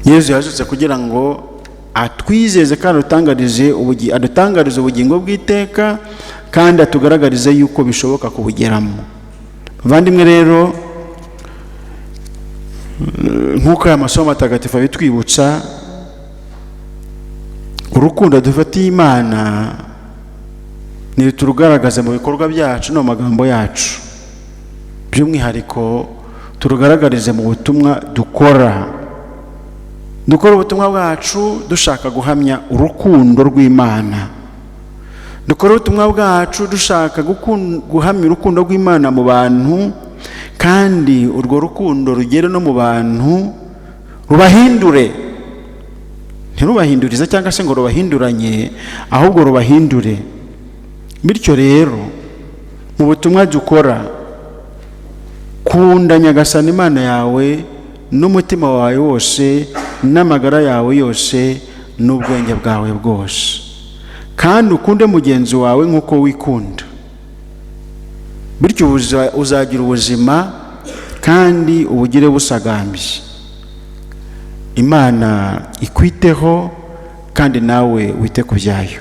Yesu yazutse kugira ngo atwizeze kandi adutangarize ubugingo bw'iteka kandi atugaragarize yuko bishoboka kubugeramo. Bavandimwe rero, nk'uko aya masomo matagatifu abitwibutsa, urukundo dufitiye Imana niturugaragaze mu bikorwa byacu no mu magambo yacu, by'umwihariko turugaragarize mu butumwa dukora ubutumwa bwacu dushaka guhamya urukundo rw'Imana, dukora ubutumwa bwacu dushaka guhamya urukundo rw'Imana mu bantu, kandi urwo rukundo rugere no mu bantu rubahindure, ntirubahindurize cyangwa se ngo rubahinduranye, ahubwo rubahindure. Bityo rero mu butumwa dukora, kunda Nyagasani Imana yawe n'umutima wawe wose n'amagara yawe yose n'ubwenge bwawe bwose, kandi ukunde mugenzi wawe nk'uko wikunda. Bityo uzagira ubuzima kandi ubugire busagambye. Imana ikwiteho kandi nawe wite ku byayo.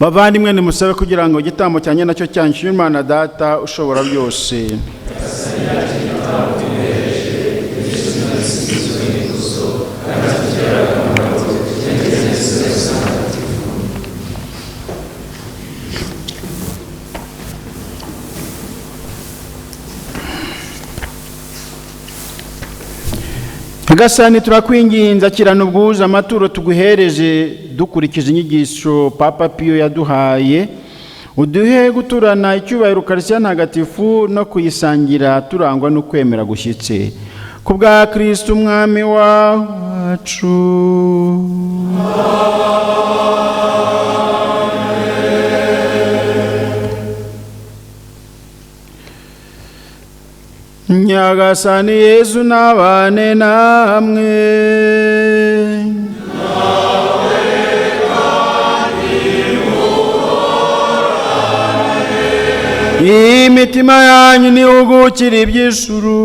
Bavandimwe, nimusabe kugira ngo igitambo cyanjye nacyo cyanshyure Imana Data ushobora byose. Nyagasani turakwinginze akirana ubwuzu amaturo tuguhereje dukurikije inyigisho Papa Pio yaduhaye, uduhe guturana icyubahiro Ukarisitiya ntagatifu no kuyisangira turangwa no kwemera gushyitse ku bwa Kristo umwami wacu. Nyagasani Yesu nabane namwe. Imitima yanyu nihugukire iby'ijuru.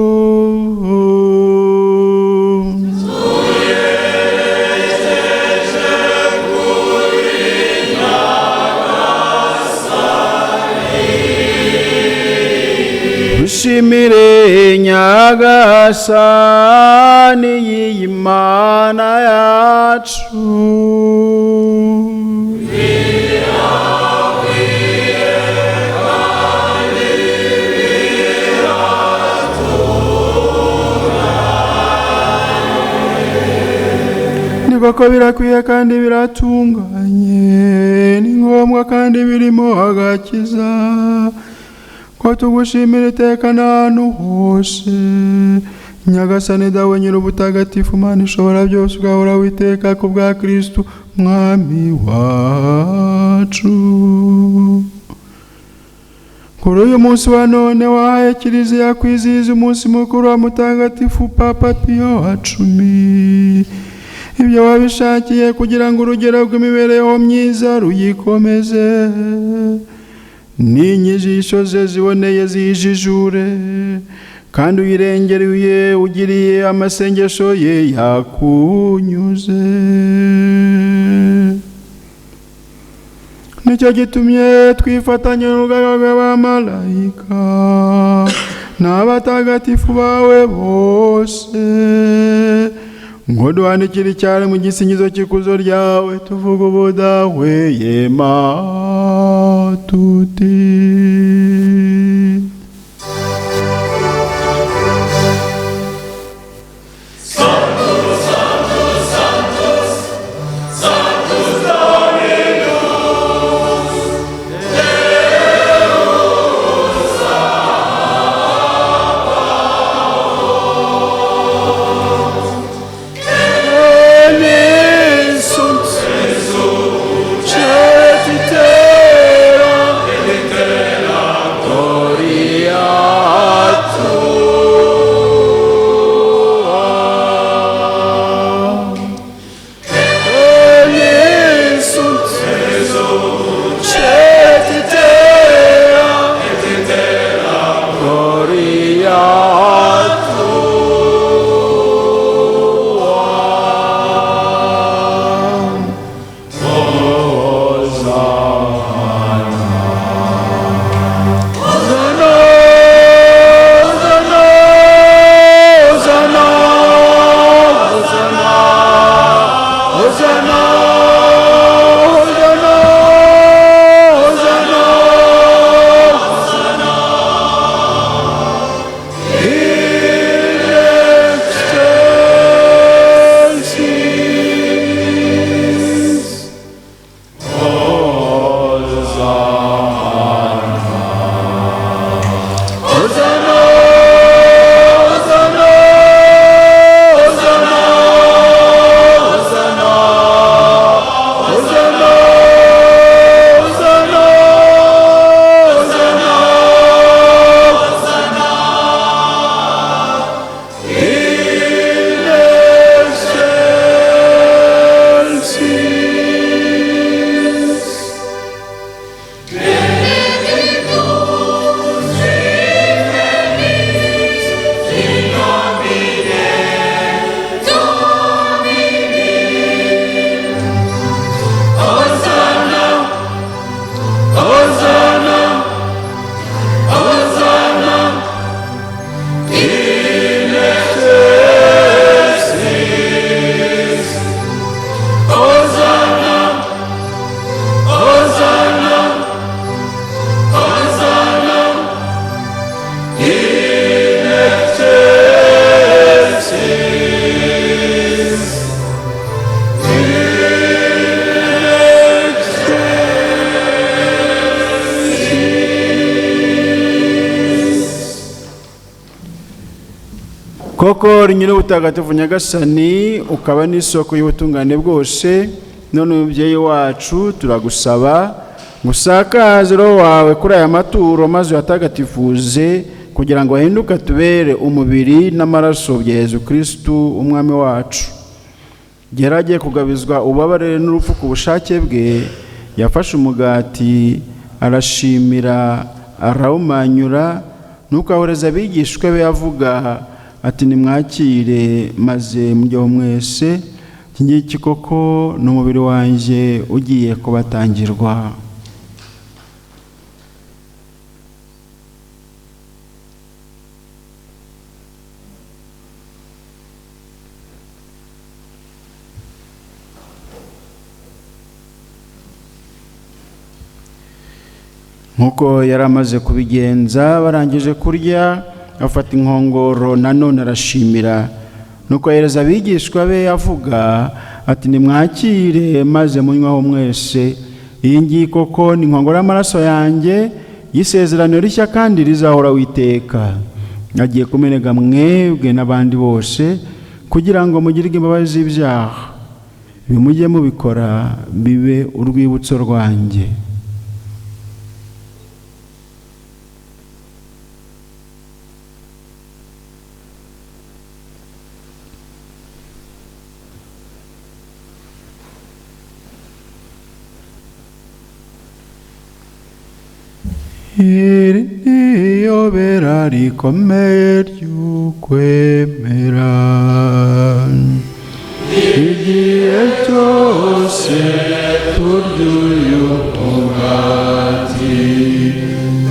Dushimire Nyagasani y'Imana yacu. Ni koko birakwiye kandi biratunganye, ni ngombwa kandi birimo agakiza ko tugushimira iteka n'ahantu hose. Nyagasani dawe nyir'ubutagatifu Mana ishobora byose, ugahora witeka ku bwa Kristo mwami wacu. Kuri uyu munsi wa none wahaye Kiliziya kwizihiza umunsi mukuru wa Mutagatifu Papa Pio wa 10. Ibyo wabishakiye kugira ngo urugero rw'imibereho myiza ruyikomeze, n'inyigisho ze ziboneye zijijure, kandi uyirengereye ugiriye amasengesho ye yakunyuze. Nicyo gitumye twifatanya n'urugaga rw'abamarayika n'abatagatifu bawe bose ngo duhanikire icyari mu gisingizo cy'ikuzo ryawe, tuvuga ubudahwema tuti: Eternal koko nyiri ubutagatifu nyagasani ukaba n'isoko y'ubutungane bwose, none umubyeyi wacu turagusaba gusakaze roho wawe kuri aya maturo maze uyatagatifuze kugira ngo ahinduke tubere umubiri n'amaraso bya Yezu Kristu umwami wacu. Geragiye kugabizwa ububabare n'urupfu ku bushake bwe, yafashe umugati arashimira arawumanyura nuko ahoreza abigishwa be avuga ati nimwakire maze mujyeho mwese, iki ngiki koko ni umubiri wanjye ugiye kubatangirwa. Nkuko yari amaze kubigenza, barangije kurya afata inkongoro nanone arashimira nuko ahereza abigishwa be avuga ati nimwakire maze munywaho mwese, iyi ngiyi koko ni inkongoro y'amaraso yanjye y'isezerano rishya kandi rizahora witeka, agiye kumeneka mwebwe n'abandi bose kugira ngo mugirwe imbabazi z'ibyaha. Bimujye mubikora bibe urwibutso rwanjye. Iri ni iyobera rikomeye ry'ukwemera, igihe cyose turya uyu mugati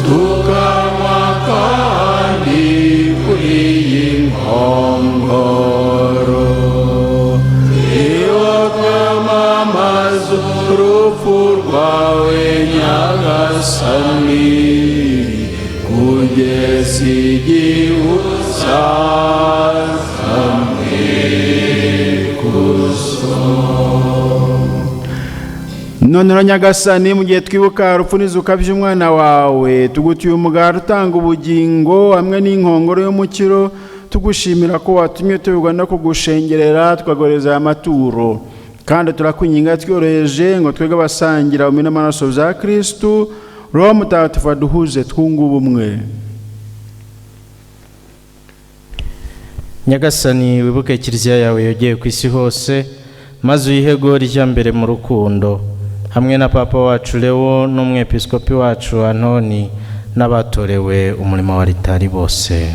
tukanywa kandi kuri iyi nkongoro, iyo twamamaza urupfu rwawe nyagasani kugeza igihe uzazanywe ikuzo. None nyagasani, mu gihe twibuka urupfu n'izuka by'umwana wawe, tugutiye umugati utanga ubugingo hamwe n'inkongoro y'umukiro, tugushimira ko watumye tubigwa no kugushengerera tukagoreza aya maturo, kandi turakwinginga tworoheje ngo twebwe abasangira umubiri n'amaraso bya Kristu, Roho Mutagatifu aduhuze twunge ubumwe. Nyagasani, wibuke kiliziya yawe yogeye ku isi hose, maze uyihego rijya mbere mu rukundo, hamwe na Papa wacu Leo n'umwepiskopi wacu Antoni n'abatorewe umurimo wa ritari bose.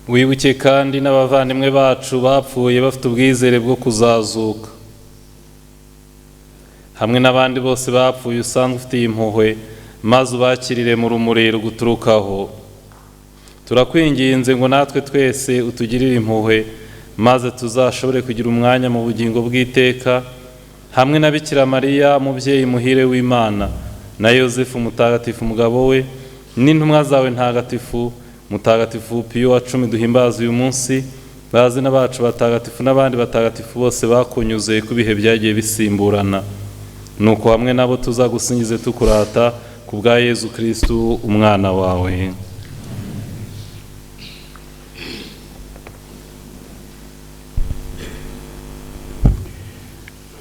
Wibuke kandi n'abavandimwe bacu bapfuye bafite ubwizere bwo kuzazuka, hamwe n'abandi bose bapfuye usanzwe ufitiye impuhwe, maze ubakirire mu rumuri ruguturukaho. Turakwinginze ngo natwe twese utugirire impuhwe, maze tuzashobore kugira umwanya mu bugingo bw'iteka, hamwe na Bikira Mariya umubyeyi muhire w'Imana, na Yosefu mutagatifu umugabo we, n'intumwa zawe ntagatifu, Mutagatifu Piyo wa 10 duhimbaza uyu munsi, bazina bacu batagatifu n'abandi batagatifu bose bakunyuze ku bihe byagiye bisimburana. Nuko hamwe nabo tuzagusingize tukurata ku bwa Yezu Kristu umwana wawe.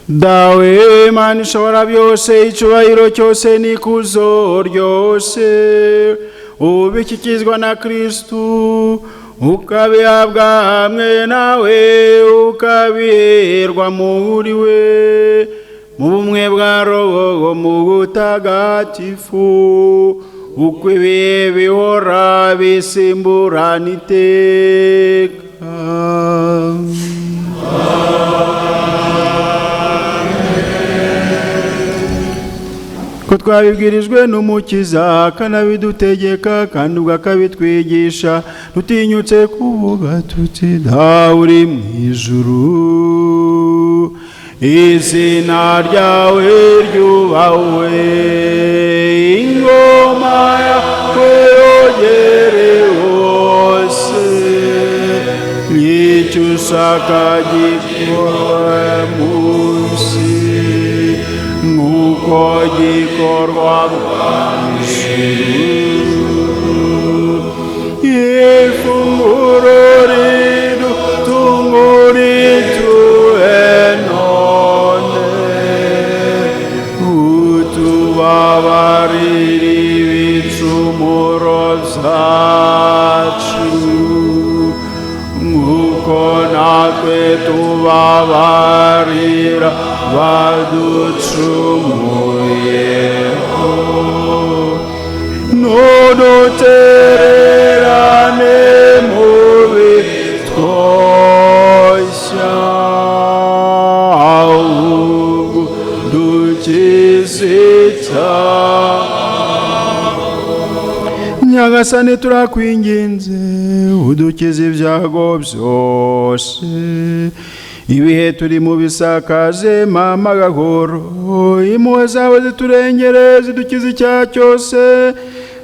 Dawe Mana ishobora byose, icyubahiro cyose n'ikuzo ryose ubikikizwa na Kristu, ukabihabwa hamwe nawe, ukabiherwa muri we, mu bumwe bwa Roho Mutagatifu, uko ibihe bihora bisimburana iteka. Ko twabibwirijwe n'Umukiza akanabidutegeka kandi ubwo akabitwigisha, tutinyutse kuvuga tuti Dawe uri mu ijuru, izina ryawe ryubahwe, ingoma yawe yogere hose, icyo ushaka gikorwe munsi nk'uko gikorwa mu ijuru. ifunguro ridutungurituwe none utubabarire ibicumuro byacu nk'uko natwe tubabarira baducumuyeho ntudutererane mu bitwoshya ahubwo dukize icyaha. Nyagasani turakwinginze udukize ibyago byose, ibihe turi mu bisakaje mama gahoro, impuhwe zawe ziturengere zidukize icyaha cyose,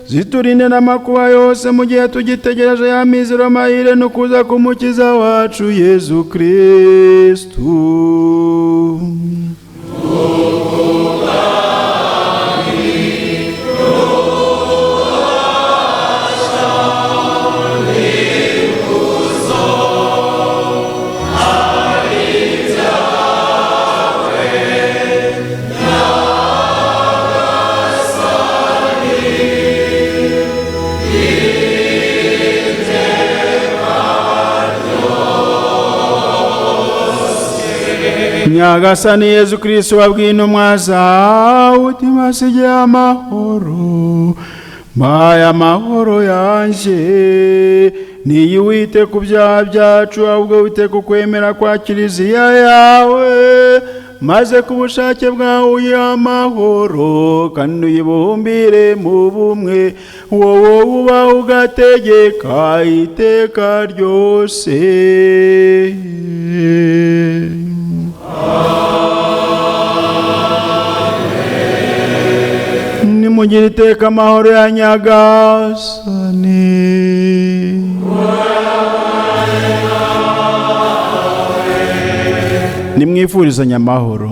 ziturinde n'amakuba yose mu gihe tugitegereje ya mizero amahire no kuza k'umukiza wacu Yezu Kristu. Nyagasani Yezu Kristo wabwiye intumwa zawe uti mbasigiye amahoro, mbaye amahoro yanje, niyite ku byaha byacu ahubwo wite ku kwemera kwa kiliziya yawe, maze ku bushake bwawe uyihe amahoro kandi uyibumbire mu bumwe, wowe ubaho ugategeka iteka ryose. Nimugire iteka amahoro ya Nyagasani. Nimwifurizanye amahoro.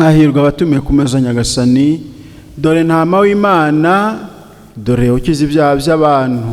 hahirwa abatumiwe ku meza Nyagasani, dore ntama w'Imana, dore ukiza ibyaha by'abantu.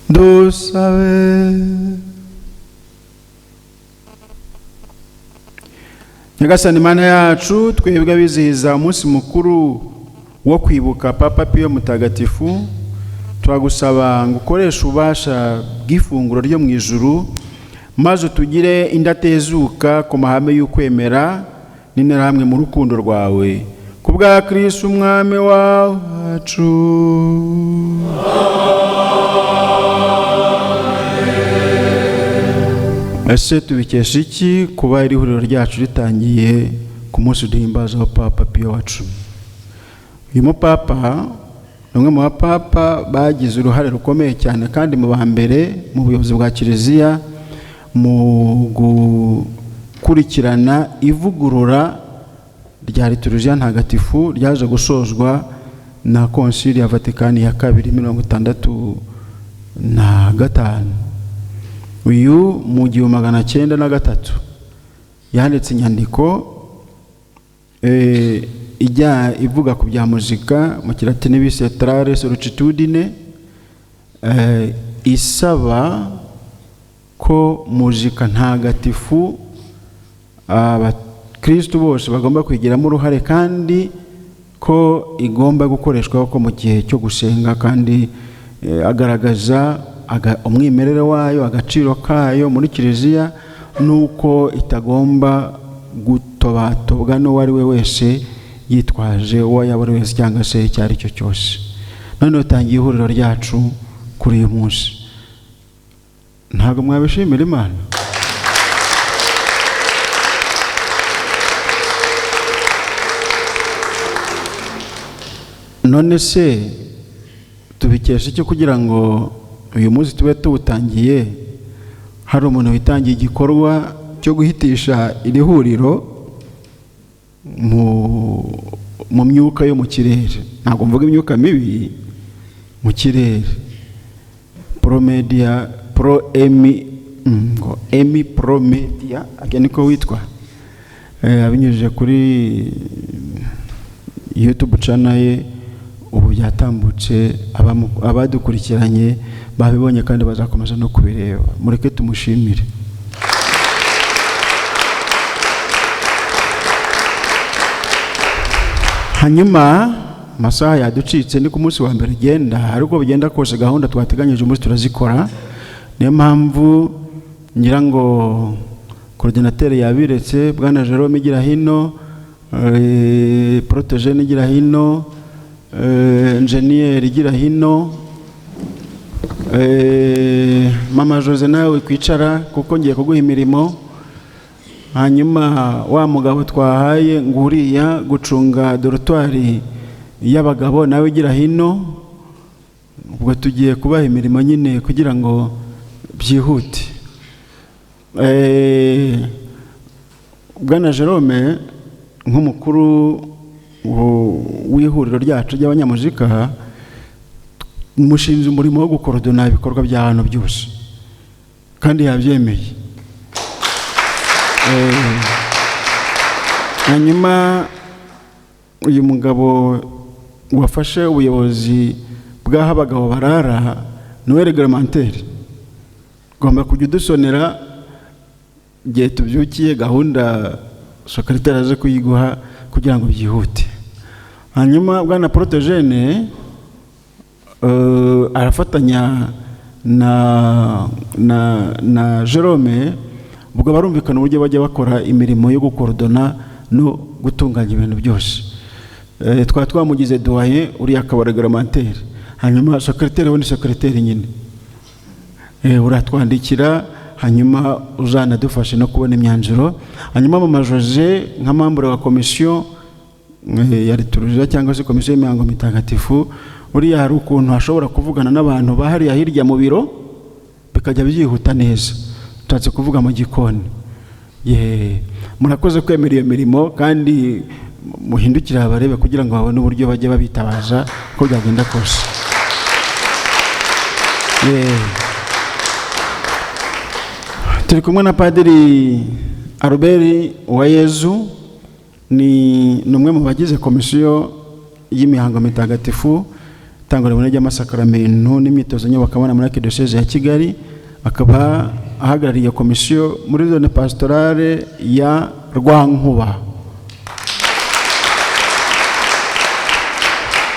dusabe. Nyagasani Mana yacu, twebwe abizihiza umunsi mukuru wo kwibuka Papa Pio Mutagatifu, turagusaba ngo ukoreshe ububasha bw'ifunguro ryo mu ijuru, maze tugire indatezuka ku mahame y'ukwemera n'interahamwe mu rukundo rwawe, ku bwa Kristo umwami wacu. Ese tubikesha iki kuba iri huriro ryacu ritangiye ku munsi duhimbaza wa Papa Pio wacu? Uyu mupapa ni umwe mu bapapa bagize uruhare rukomeye cyane kandi mu ba mbere mu buyobozi bwa Kiliziya mu gukurikirana ivugurura rya liturujia ntagatifu ryaje gusozwa na Konsili ya Vatikani ya kabiri 1965. uyu mu 1903 yanditse inyandiko ijya ivuga ku bya muzika mu kilatini bise Trare Sollicitudine, isaba ko muzika ntagatifu abakristo bose bagomba kwigiramo uruhare, kandi ko igomba gukoreshwa ko mu gihe cyo gusenga, kandi agaragaza umwimerere wayo, agaciro kayo muri kiliziya, nuko itagomba gutobatobwa n'uwo ari we wese yitwaje uwo yaba ari wese cyangwa se icyo ari cyo cyose. None utangiye ihuriro ryacu kuri uyu munsi, ntabwo mwabishimira Imana? None se tubikesha icyo kugira ngo uyu munsi tube tuwutangiye hari umuntu witangiye igikorwa cyo guhitisha iri huriro mu myuka yo mu kirere? Ntabwo mvuga imyuka mibi, mu kirere. Promedia Promedia niko witwa, abinyujije kuri YouTube channel ye, ubu byatambutse, abadukurikiranye babibonye kandi bazakomeza no kubireba. Mureke tumushimire. Hanyuma masaha yaducitse, ni ku munsi wa mbere genda, ariko bigenda kose gahunda twateganyije umunsi turazikora. Niyo mpamvu ngira ngo coordinateur yabiretse, bwana Jerome igira hino, Protogene igira hino, engineer igira hino, mama Jose nawe kwicara kuko ngiye kuguha imirimo. Hanyuma wa mugabo twahaye nguriya gucunga dorotwari y'abagabo nawe igira hino. Ubwo tugiye kubaha imirimo nyine kugira ngo byihute. Bwana Jerome nk'umukuru w'ihuriro ryacu ry'abanyamuzika, mushinze umurimo wo gukorodona ibikorwa by'ahantu byose, kandi yabyemeye. Hanyuma uyu mugabo wafashe ubuyobozi bw'aho abagabo barara niwe reglementaire, ugomba kujya udusonera igihe tubyukiye, gahunda secrétaire aze kuyiguha kugira ngo byihute. Hanyuma bwana Protogene arafatanya na Jerome, ubwo barumvikana uburyo bajya bakora imirimo yo gukorodona no gutunganya ibintu byose. Twamugize doyen, uri akaba reglementaire, hanyuma secrétaire we ni secrétaire nyine. Uratwandikira, hanyuma uzanadufashe no kubona imyanzuro. Hanyuma mama Jose nka membre wa komisiyo ya liturujia cyangwa se komisiyo y'imihango mitagatifu, uriya hari ukuntu hashobora kuvugana n'abantu bahariya hirya mu biro bikajya byihuta neza, tutatse kuvuga mu gikoni. Murakoze kwemera iyo mirimo, kandi muhindukira abarebe kugira ngo babone uburyo bajye babitabaza ko byagenda kose. Turi kumwe na Padiri Albert Uwayezu, ni umwe mu bagize komisiyo y'imihango mitagatifu, itangwa ry'amasakaramentu n'imyitozo nyobokamana muri Arkidiocese ya Kigali. Akaba ahagarariye komisiyo muri zone pastorale ya Rwankuba.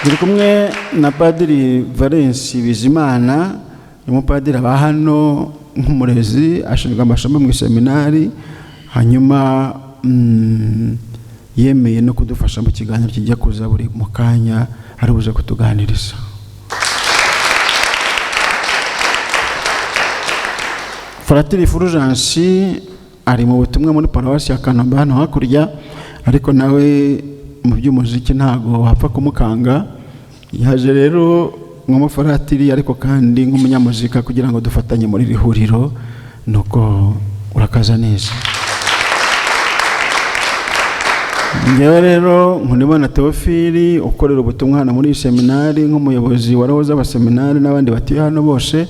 Turi kumwe na Padiri Valence Bizimana, umupadiri aba hano nk'umurezi, ashinzwe amasomo mu seminari. Hanyuma yemeye no kudufasha mu kiganiro kijya kuza buri mu kanya, ari buze kutuganiriza. Fratiri Fulgence ari mu butumwa muri paruwasi ya Kanombe hano hakurya, ariko nawe mu by'umuziki ntago wapfa kumukanga. Yaje rero nk'umufaratiri ariko kandi nk'umunyamuzika kugira ngo dufatanye muri iri huriro, nuko urakaza neza. Ngewe rero Nkunibona Theophile ukorera ubutumwa hano muri seminari nk'umuyobozi wa roho z'abaseminari n'abandi batuye hano bose.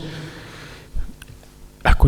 Ako